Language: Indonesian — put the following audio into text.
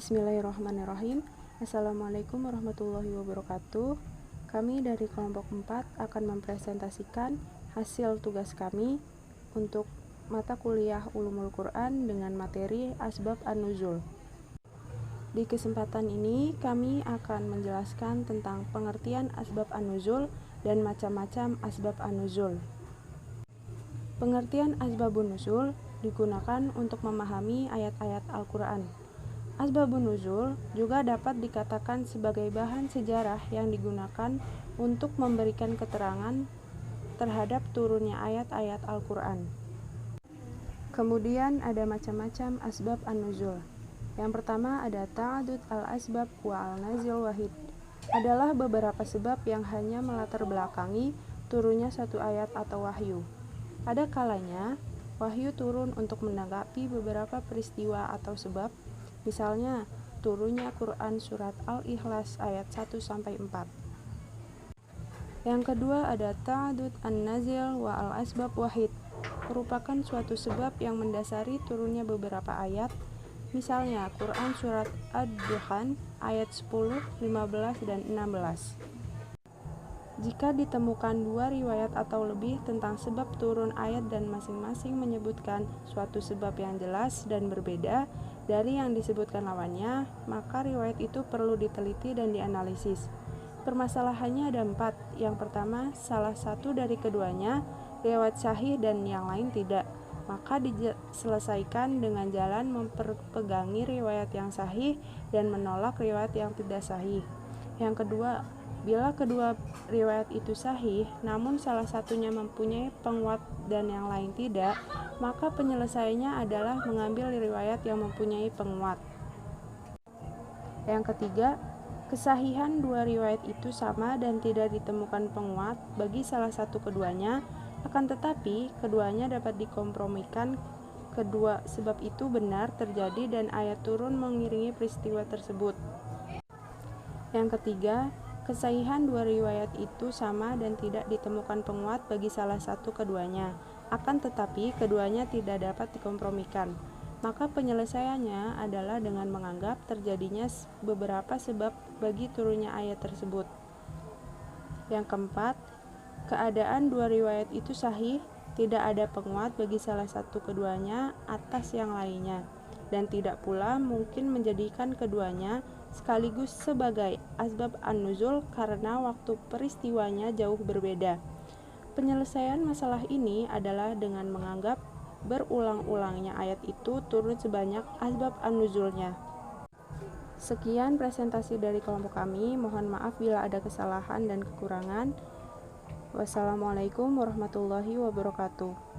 Bismillahirrahmanirrahim. Assalamualaikum warahmatullahi wabarakatuh. Kami dari kelompok 4 akan mempresentasikan hasil tugas kami untuk mata kuliah Ulumul Quran dengan materi Asbab An-Nuzul. Di kesempatan ini kami akan menjelaskan tentang pengertian Asbab An-Nuzul dan macam-macam Asbab An-Nuzul. Pengertian Asbabun Nuzul digunakan untuk memahami ayat-ayat Al-Quran. Asbabun Nuzul juga dapat dikatakan sebagai bahan sejarah yang digunakan untuk memberikan keterangan terhadap turunnya ayat-ayat Al-Quran. Kemudian ada macam-macam Asbab An-Nuzul. Yang pertama ada ta'adud al-asbab wa al-nazil wahid. Adalah beberapa sebab yang hanya melatar belakangi turunnya satu ayat atau wahyu. Ada kalanya wahyu turun untuk menanggapi beberapa peristiwa atau sebab, misalnya turunnya Quran surat Al-Ikhlas ayat 1-4. Yang kedua ada ta'adud an-nazil wa al-asbab wahid, merupakan suatu sebab yang mendasari turunnya beberapa ayat, misalnya Quran surat Ad-Dukhan ayat 10, 15, dan 16. Jika ditemukan dua riwayat atau lebih tentang sebab turun ayat dan masing-masing menyebutkan suatu sebab yang jelas dan berbeda dari yang disebutkan lawannya, maka riwayat itu perlu diteliti dan dianalisis. Permasalahannya ada 4. Yang pertama, salah satu dari keduanya riwayat sahih dan yang lain tidak, maka diselesaikan dengan jalan memperpegangi riwayat yang sahih dan menolak riwayat yang tidak sahih. Yang kedua, bila kedua riwayat itu sahih, namun salah satunya mempunyai penguat dan yang lain tidak, maka penyelesaiannya adalah mengambil riwayat yang mempunyai penguat. Yang ketiga, kesahihan dua riwayat itu sama dan tidak ditemukan penguat bagi salah satu keduanya, akan tetapi keduanya dapat dikompromikan kedua sebab itu benar terjadi dan ayat turun mengiringi peristiwa tersebut. Yang ketiga, kesahihan dua riwayat itu sama dan tidak ditemukan penguat bagi salah satu keduanya, akan tetapi keduanya tidak dapat dikompromikan. Maka penyelesaiannya adalah dengan menganggap terjadinya beberapa sebab bagi turunnya ayat tersebut. Yang keempat, keadaan dua riwayat itu sahih, tidak ada penguat bagi salah satu keduanya atas yang lainnya, dan tidak pula mungkin menjadikan keduanya sekaligus sebagai asbab an-nuzul karena waktu peristiwanya jauh berbeda. Penyelesaian masalah ini adalah dengan menganggap berulang-ulangnya ayat itu turun sebanyak asbab an-nuzulnya. Sekian presentasi dari kelompok kami, mohon maaf bila ada kesalahan dan kekurangan. Wassalamualaikum warahmatullahi wabarakatuh.